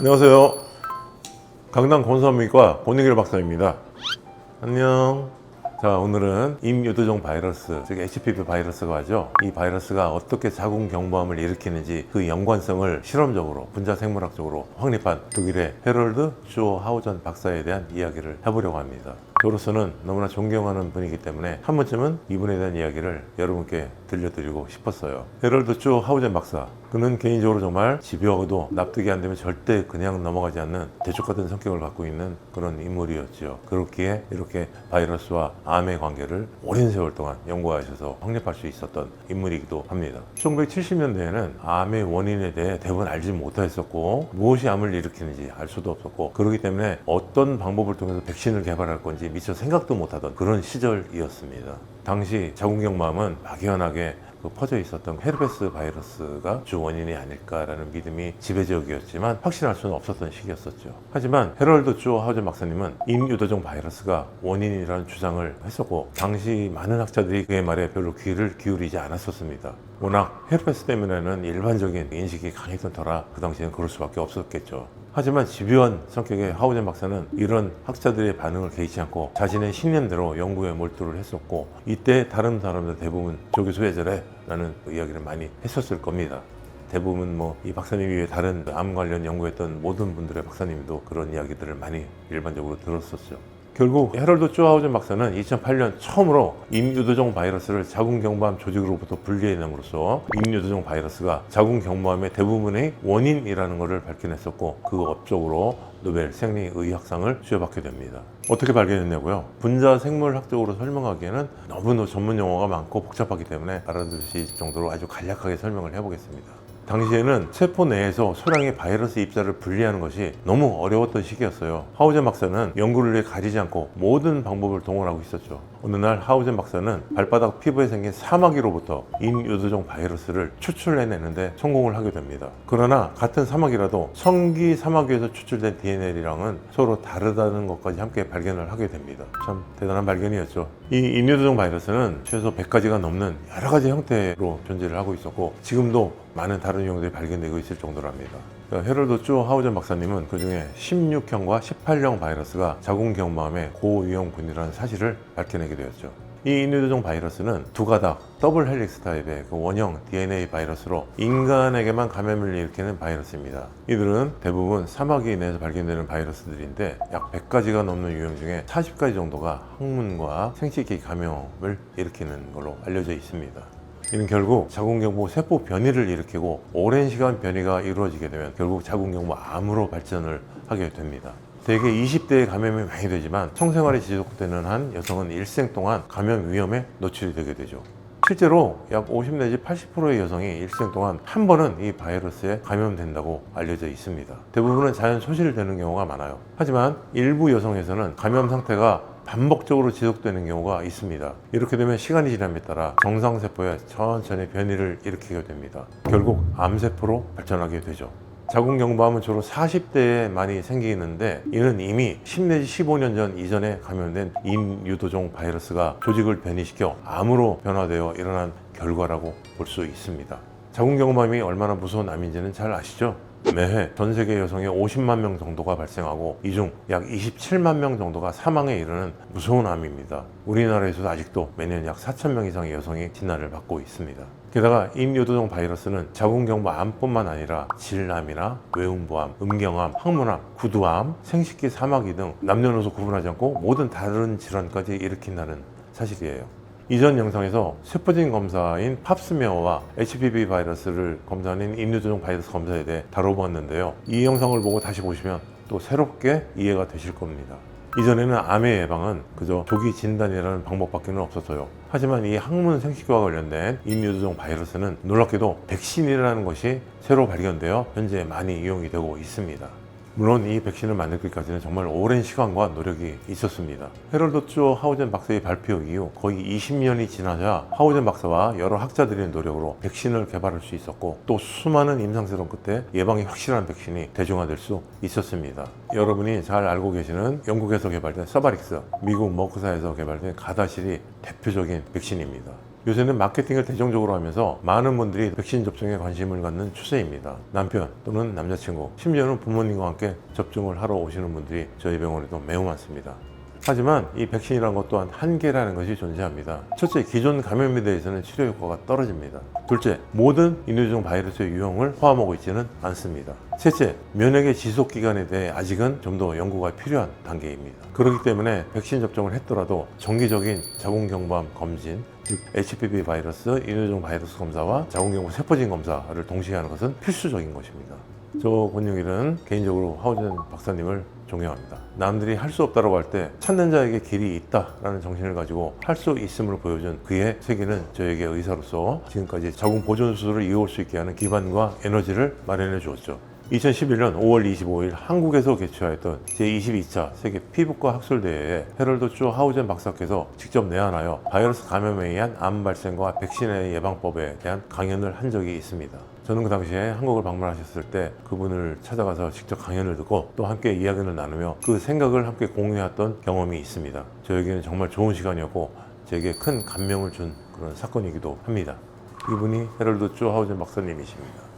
안녕하세요. 강남 건설무이과 권익일 박사입니다. 안녕. 자, 오늘은 임유두종 바이러스, 즉 HPV 바이러스가 하죠. 이 바이러스가 어떻게 자궁 경부암을 일으키는지 그 연관성을 실험적으로, 분자생물학적으로 확립한 독일의 헤럴드 슈어 하우전 박사에 대한 이야기를 해보려고 합니다. 저로서는 너무나 존경하는 분이기 때문에 한 번쯤은 이분에 대한 이야기를 여러분께 들려드리고 싶었어요. 헤럴드 슈어 하우전 박사, 그는 개인적으로 정말 집요하고도 납득이 안 되면 절대 그냥 넘어가지 않는 대쪽 같은 성격을 갖고 있는 그런 인물이었죠. 그렇기에 이렇게 바이러스와 암의 관계를 오랜 세월 동안 연구하셔서 확립할 수 있었던 인물이기도 합니다. 1970년대에는 암의 원인에 대해 대부분 알지 못했었고, 무엇이 암을 일으키는지 알 수도 없었고, 그렇기 때문에 어떤 방법을 통해서 백신을 개발할 건지 미처 생각도 못하던 그런 시절이었습니다. 당시 자궁경부암은 막연하게 퍼져 있었던 헤르페스 바이러스가 주 원인이 아닐까라는 믿음이 지배적이었지만 확신할 수는 없었던 시기였었죠. 하지만 헤럴드 슈어 하우전 박사님은 임유두종 바이러스가 원인이라는 주장을 했었고, 당시 많은 학자들이 그의 말에 별로 귀를 기울이지 않았었습니다. 워낙 헤르페스 때문에는 일반적인 인식이 강했던 터라 그 당시에는 그럴 수밖에 없었겠죠. 하지만 집요한 성격의 하우전 박사는 이런 학자들의 반응을 개의치 않고 자신의 신념대로 연구에 몰두를 했었고, 이때 다른 사람들 대부분 저기 소외절에 라는 이야기를 많이 했었을 겁니다. 대부분 이 박사님 이외에 다른 암 관련 연구했던 모든 분들의 박사님도 그런 이야기들을 많이 일반적으로 들었었죠. 결국 헤럴드 슈어 하우전 박사는 2008년 처음으로 임유두종 바이러스를 자궁경부암 조직으로부터 분리해냄으로써 임유두종 바이러스가 자궁경부암의 대부분의 원인이라는 것을 밝혀냈었고, 그 업적으로 노벨 생리의학상을 수여받게 됩니다. 어떻게 발견했냐고요? 분자생물학적으로 설명하기에는 너무 전문 용어가 많고 복잡하기 때문에 알아두실 정도로 아주 간략하게 설명을 해보겠습니다. 당시에는 세포 내에서 소량의 바이러스 입자를 분리하는 것이 너무 어려웠던 시기였어요. 하우전 박사는 연구를 위해 가리지 않고 모든 방법을 동원하고 있었죠. 어느 날 하우전 박사는 발바닥 피부에 생긴 사마귀로부터 임유두종 바이러스를 추출해내는데 성공을 하게 됩니다. 그러나 같은 사마귀라도 성기 사마귀에서 추출된 DNA랑은 서로 다르다는 것까지 함께 발견을 하게 됩니다. 참 대단한 발견이었죠. 이 임유두종 바이러스는 최소 100가지가 넘는 여러 가지 형태로 존재를 하고 있었고, 지금도 많은 다른 유형들이 발견되고 있을 정도랍니다. 헤럴드 슈어 하우전 박사님은 그 중에 16형과 18형 바이러스가 자궁경부암의 고위험군이라는 사실을 밝혀내게 되었죠. 이 임유두종 바이러스는 두 가닥 더블 헬릭스 타입의 원형 DNA 바이러스로 인간에게만 감염을 일으키는 바이러스입니다. 이들은 대부분 사마귀 내에서 발견되는 바이러스들인데 약 100가지가 넘는 유형 중에 40가지 정도가 항문과 생식기 감염을 일으키는 걸로 알려져 있습니다. 이는 결국 자궁경부 세포 변이를 일으키고, 오랜 시간 변이가 이루어지게 되면 결국 자궁경부암으로 발전을 하게 됩니다. 대개 20대에 감염이 많이 되지만 성생활이 지속되는 한 여성은 일생 동안 감염 위험에 노출이 되게 되죠. 실제로 약 50 내지 80%의 여성이 일생 동안 한 번은 이 바이러스에 감염된다고 알려져 있습니다. 대부분은 자연 소실되는 경우가 많아요. 하지만 일부 여성에서는 감염 상태가 반복적으로 지속되는 경우가 있습니다. 이렇게 되면 시간이 지남에 따라 정상세포에 천천히 변이를 일으키게 됩니다. 결국 암세포로 발전하게 되죠. 자궁경부암은 주로 40대에 많이 생기는데, 이는 이미 10 내지 15년 전 이전에 감염된 임유두종 바이러스가 조직을 변이시켜 암으로 변화되어 일어난 결과라고 볼 수 있습니다. 자궁경부암이 얼마나 무서운 암인지는 잘 아시죠? 매해 전 세계 여성의 50만 명 정도가 발생하고, 이 중 약 27만 명 정도가 사망에 이르는 무서운 암입니다. 우리나라에서도 아직도 매년 약 4천 명 이상의 여성이 진단을 받고 있습니다. 게다가 임유두종 바이러스는 자궁경부암뿐만 아니라 질암이나 외음부암, 음경암, 항문암, 구두암, 생식기 사마귀 등 남녀노소 구분하지 않고 모든 다른 질환까지 일으킨다는 사실이에요. 이전 영상에서 세포진 검사인 팝스메어와 HPV 바이러스를 검사하는 임유두종 바이러스 검사에 대해 다뤄보았는데요. 이 영상을 보고 다시 보시면 또 새롭게 이해가 되실 겁니다. 이전에는 암의 예방은 그저 조기 진단이라는 방법밖에는 없었어요. 하지만 이 항문 생식기와 관련된 임유두종 바이러스는 놀랍게도 백신이라는 것이 새로 발견되어 현재 많이 이용이 되고 있습니다. 물론 이 백신을 만들기까지는 정말 오랜 시간과 노력이 있었습니다. 헤럴드 슈어 하우전 박사의 발표 이후 거의 20년이 지나자 하우전 박사와 여러 학자들의 노력으로 백신을 개발할 수 있었고, 또 수많은 임상실험 끝에 예방이 확실한 백신이 대중화될 수 있었습니다. 여러분이 잘 알고 계시는 영국에서 개발된 서바릭스, 미국 머크사에서 개발된 가다실이 대표적인 백신입니다. 요새는 마케팅을 대중적으로 하면서 많은 분들이 백신 접종에 관심을 갖는 추세입니다. 남편 또는 남자친구, 심지어는 부모님과 함께 접종을 하러 오시는 분들이 저희 병원에도 매우 많습니다. 하지만 이 백신이라는 것 또한 한계라는 것이 존재합니다. 첫째, 기존 감염에 대해서는 치료 효과가 떨어집니다. 둘째, 모든 인유두종 바이러스의 유형을 포함하고 있지는 않습니다. 셋째, 면역의 지속 기간에 대해 아직은 좀 더 연구가 필요한 단계입니다. 그렇기 때문에 백신 접종을 했더라도 정기적인 자궁경부암 검진, 즉 HPV 바이러스, 인유두종 바이러스 검사와 자궁경부 세포진 검사를 동시에 하는 것은 필수적인 것입니다. 저 권용일은 개인적으로 하우젠 박사님을 존경합니다. 남들이 할 수 없다고 할 때 찾는 자에게 길이 있다라는 정신을 가지고 할 수 있음을 보여준 그의 세계는 저에게 의사로서 지금까지 자궁 보존 수술을 이어올 수 있게 하는 기반과 에너지를 마련해 주었죠. 2011년 5월 25일 한국에서 개최하였던 제22차 세계 피부과 학술대회에 헤럴드 조 하우젠 박사께서 직접 내한하여 바이러스 감염에 의한 암 발생과 백신의 예방법에 대한 강연을 한 적이 있습니다. 저는 그 당시에 한국을 방문하셨을 때 그분을 찾아가서 직접 강연을 듣고 또 함께 이야기를 나누며 그 생각을 함께 공유했던 경험이 있습니다. 저에게는 정말 좋은 시간이었고 제게 큰 감명을 준 그런 사건이기도 합니다. 이분이 헤럴드 조 하우젠 박사님이십니다.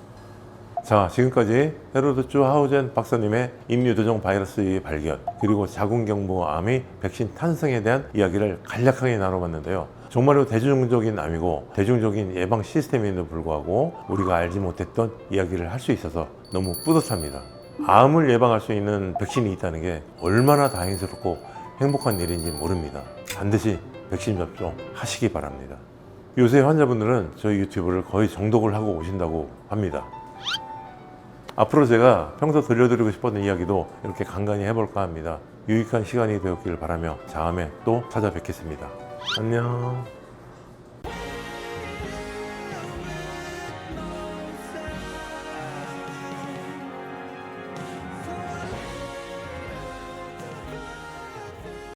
자, 지금까지 헤럴드 조 하우젠 박사님의 인유두종 바이러스의 발견 그리고 자궁경부암의 백신 탄생에 대한 이야기를 간략하게 나눠봤는데요. 정말로 대중적인 암이고 대중적인 예방 시스템임에도 불구하고 우리가 알지 못했던 이야기를 할 수 있어서 너무 뿌듯합니다. 암을 예방할 수 있는 백신이 있다는 게 얼마나 다행스럽고 행복한 일인지 모릅니다. 반드시 백신 접종 하시기 바랍니다. 요새 환자분들은 저희 유튜브를 거의 정독을 하고 오신다고 합니다. 앞으로 제가 평소 들려드리고 싶었던 이야기도 이렇게 간간히 해볼까 합니다. 유익한 시간이 되었기를 바라며 다음에 또 찾아뵙겠습니다. 안녕.